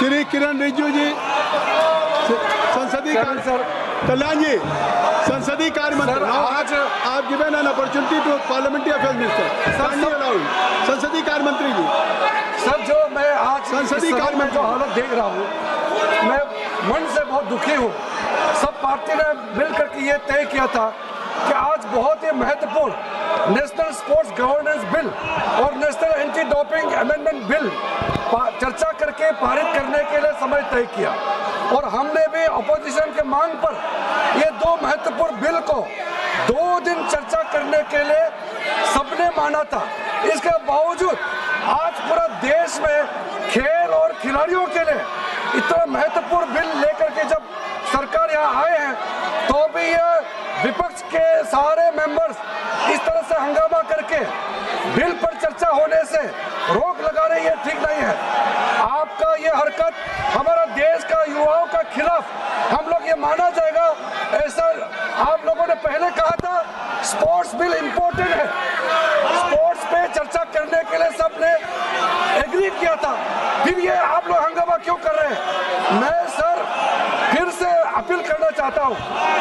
श्री किरण रिजिजू जी, संसदीय कल्याण जी, संसदीय कार्य मंत्री। आज आप given an opportunity to parliamentary affairs minister, संसदीय कार्य मंत्री जी। सर, जो मैं आज संसदीय कार्य में जो हालत देख रहा हूँ, मैं मन से बहुत दुखी हूँ। सब पार्टी ने मिलकर के ये तय किया था कि आज बहुत ही महत्वपूर्ण नेशनल स्पोर्ट्स गवर्नेंस बिल और national anti doping amendment bill चर्चा करके पारित करने के लिए समय तय किया, और हमने भी अपोजिशन के मांग पर ये दो महत्वपूर्ण बिल को 2 दिन चर्चा करने के लिए सबने माना था। इसके बावजूद आज पूरा देश में खेल और खिलाड़ियों के लिए इतना महत्वपूर्ण बिल लेकर के जब सरकार यहाँ आए हैं, तो भी ये विपक्ष के सारे मेंबर्स इस तरह से हंगामा करके बिल पर चर्चा होने से रोक लगा रही है, ठीक नहीं है। आपका ये हरकत हमारा देश का युवाओं का खिलाफ हम लोग ये माना जाएगा। ऐसा आप लोगों ने पहले कहा था स्पोर्ट्स बिल इम्पोर्टेंट है, स्पोर्ट्स पे चर्चा करने के लिए सबने एग्री किया था, फिर ये आप लोग हंगामा क्यों कर रहे हैं? मैं सर फिर से अपील करना चाहता हूँ,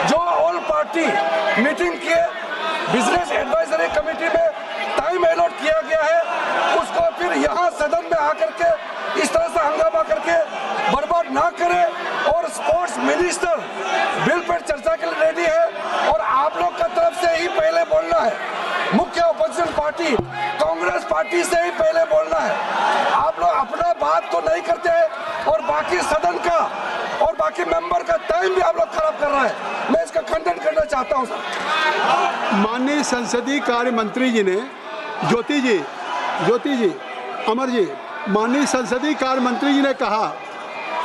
जो ऑल पार्टी मीटिंग किए, बिजनेस एडवाइजरी कमेटी में टाइम अलॉट किया गया है, उसको फिर यहाँ सदन में आकर के इस तरह से हंगामा करके बर्बाद ना करे। और स्पोर्ट्स मिनिस्टर बिल पर चर्चा के लिए रेडी है, और आप लोग का तरफ से ही पहले बोलना है, मुख्य अपोजिशन पार्टी कांग्रेस पार्टी से ही पहले बोलना है। आप लोग अपना बात तो नहीं करते हैं, और बाकी सदन का और बाकी मेंबर का टाइम भी आप लोग खराब कर रहा है। मैं इसका खंडन करना चाहता हूं सर। माननीय संसदीय कार्य मंत्री जी ने, ज्योति जी, अमर जी, माननीय संसदीय कार्य मंत्री जी ने कहा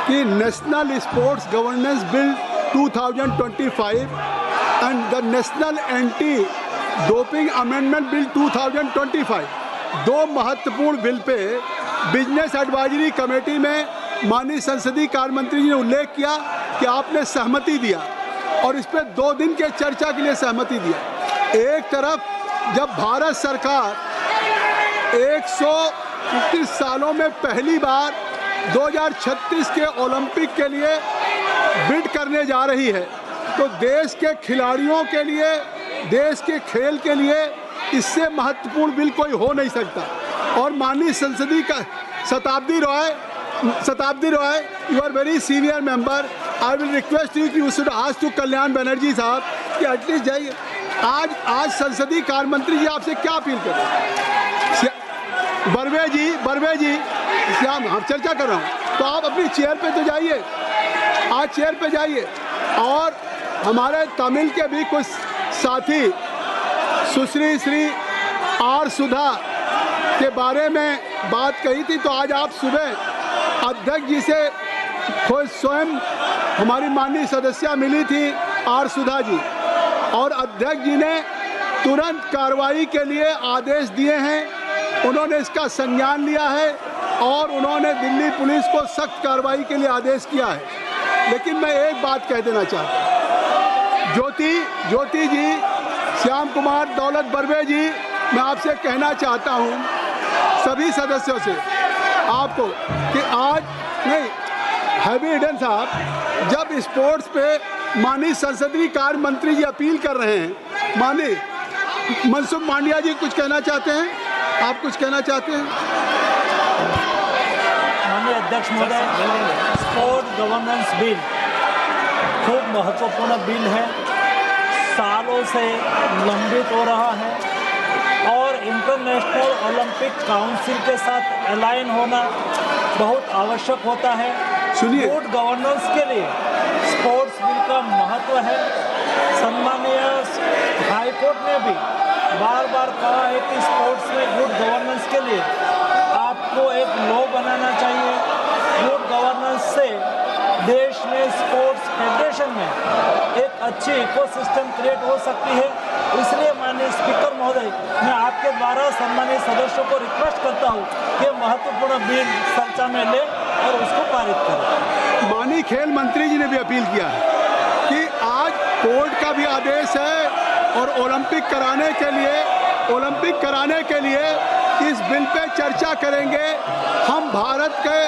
कि national sports governance bill 2025 and the national anti doping amendment bill 2025, 2 महत्वपूर्ण bill pay business advisory committee में माननीय संसदीय कार्य मंत्री जी ने उल्लेख किया कि आपने सहमति दिया, और इस पर 2 दिन के चर्चा के लिए सहमति दिया। एक तरफ जब भारत सरकार 130 सालों में पहली बार 2036 के ओलंपिक के लिए बिड करने जा रही है, तो देश के खिलाड़ियों के लिए, देश के खेल के लिए इससे महत्वपूर्ण बिल कोई हो नहीं सकता। और माननीय संसदीय का Shatabdi Roy, you are very senior member, I will request you कि you should ask to Kalyan Banerjee साहब कि एटलीस्ट जाइए। आज संसदीय कार्य मंत्री जी आपसे क्या अपील करें? बर्वे जी, श्याम, हम चर्चा कर रहा हूँ, तो आप अपनी चेयर पे तो जाइए, आज चेयर पे जाइए। और हमारे तमिल के भी कुछ साथी सुश्री श्री आर सुधा के बारे में बात कही थी, तो आज आप सुबह अध्यक्ष जी से खुद स्वयं हमारी माननीय सदस्या मिली थी आर सुधा जी, और अध्यक्ष जी ने तुरंत कार्रवाई के लिए आदेश दिए हैं। उन्होंने इसका संज्ञान लिया है और उन्होंने दिल्ली पुलिस को सख्त कार्रवाई के लिए आदेश किया है। लेकिन मैं एक बात कह देना चाहता हूँ, ज्योति जी, श्याम कुमार, दौलत बर्वे जी, मैं आपसे कहना चाहता हूँ सभी सदस्यों से आपको कि आज नहीं, हैवी हिडन साहब जब स्पोर्ट्स पे माननीय संसदीय कार्य मंत्री जी अपील कर रहे हैं, माननीय मनसुख मांडविया जी कुछ कहना चाहते हैं, आप कुछ कहना चाहते हैं? माननीय अध्यक्ष महोदय, स्पोर्ट गवर्नेंस बिल खूब महत्वपूर्ण बिल है, सालों से लंबित हो रहा है, और इंटरनेशनल ओलंपिक काउंसिल के साथ अलाइन होना बहुत आवश्यक होता है। सुनिए, गुड गवर्नेंस के लिए स्पोर्ट्स बिल का महत्व है। सम्मानीय हाई कोर्ट ने भी बार बार कहा है कि स्पोर्ट्स में गुड गवर्नेंस के लिए आपको एक लॉ बनाना चाहिए। गुड गवर्नेंस से देश में स्पोर्ट्स फेडरेशन में एक अच्छी इकोसिस्टम क्रिएट हो सकती है। इसलिए माननीय स्पीकर महोदय, मैं आपके द्वारा सम्मानित सदस्यों को रिक्वेस्ट करता हूं कि महत्वपूर्ण बिल चर्चा में ले और उसको पारित करें। माननीय खेल मंत्री जी ने भी अपील किया है कि आज कोर्ट का भी आदेश है और ओलंपिक कराने के लिए इस बिल पे चर्चा करेंगे। हम भारत के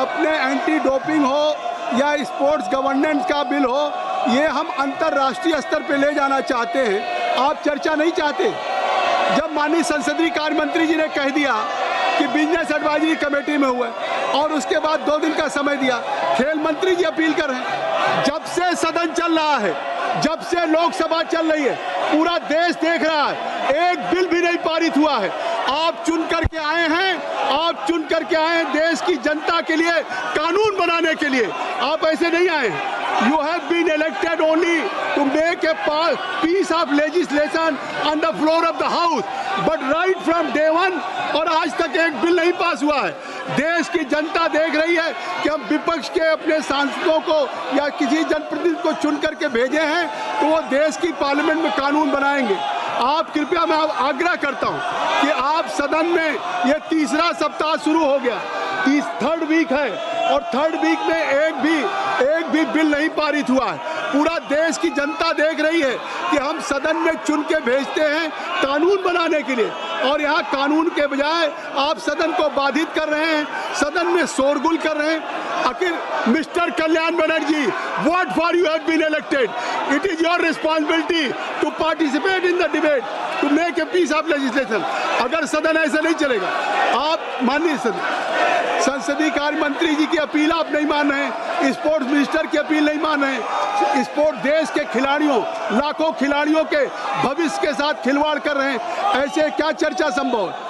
अपने एंटी डोपिंग हो या स्पोर्ट्स गवर्नेंस का बिल हो, ये हम अंतर्राष्ट्रीय स्तर पे ले जाना चाहते हैं। आप चर्चा नहीं चाहते। जब माननीय संसदीय कार्य मंत्री जी ने कह दिया कि बिजनेस एडवाइजरी कमेटी में हुआ और उसके बाद 2 दिन का समय दिया, खेल मंत्री जी अपील कर रहे हैं। जब से सदन चल रहा है, जब से लोकसभा चल रही है, पूरा देश देख रहा है, एक बिल भी नहीं पारित हुआ है। आप चुन करके आए हैं, आप चुन करके आए हैं देश की जनता के लिए, कानून बनाने के लिए। आप ऐसे नहीं आए हैं। You have been elected only to make a piece of legislation on the floor of the house, but right from day one और आज तक एक बिल नहीं पास हुआ है। देश की जनता देख रही है कि हम विपक्ष के अपने सांसदों को या किसी जनप्रतिनिधि को चुन करके भेजे हैं तो वो देश की पार्लियामेंट में कानून बनाएंगे। आप कृपया, मैं आग्रह करता हूं कि आप सदन में, ये तीसरा सप्ताह शुरू हो गया, थर्ड वीक है और थर्ड वीक में एक भी बिल नहीं पारित हुआ है। पूरा देश की जनता देख रही है कि हम सदन में चुन के भेजते हैं कानून बनाने के लिए, और यहाँ कानून के बजाय आप सदन को बाधित कर रहे हैं, सदन में शोरगुल कर रहे हैं। आखिर mister Kalyan Banerjee, what for you have been elected? It is your responsibility to participate in the debate, to make a piece of legislation. अगर सदन ऐसा नहीं चलेगा, आप माननीय संसदीय कार्य मंत्री जी की अपील आप नहीं मान रहे हैं, स्पोर्ट्स मिनिस्टर की अपील नहीं मान रहे हैं, स्पोर्ट देश के खिलाड़ियों, लाखों खिलाड़ियों के भविष्य के साथ खिलवाड़ कर रहे हैं, ऐसे क्या चर्चा संभव है?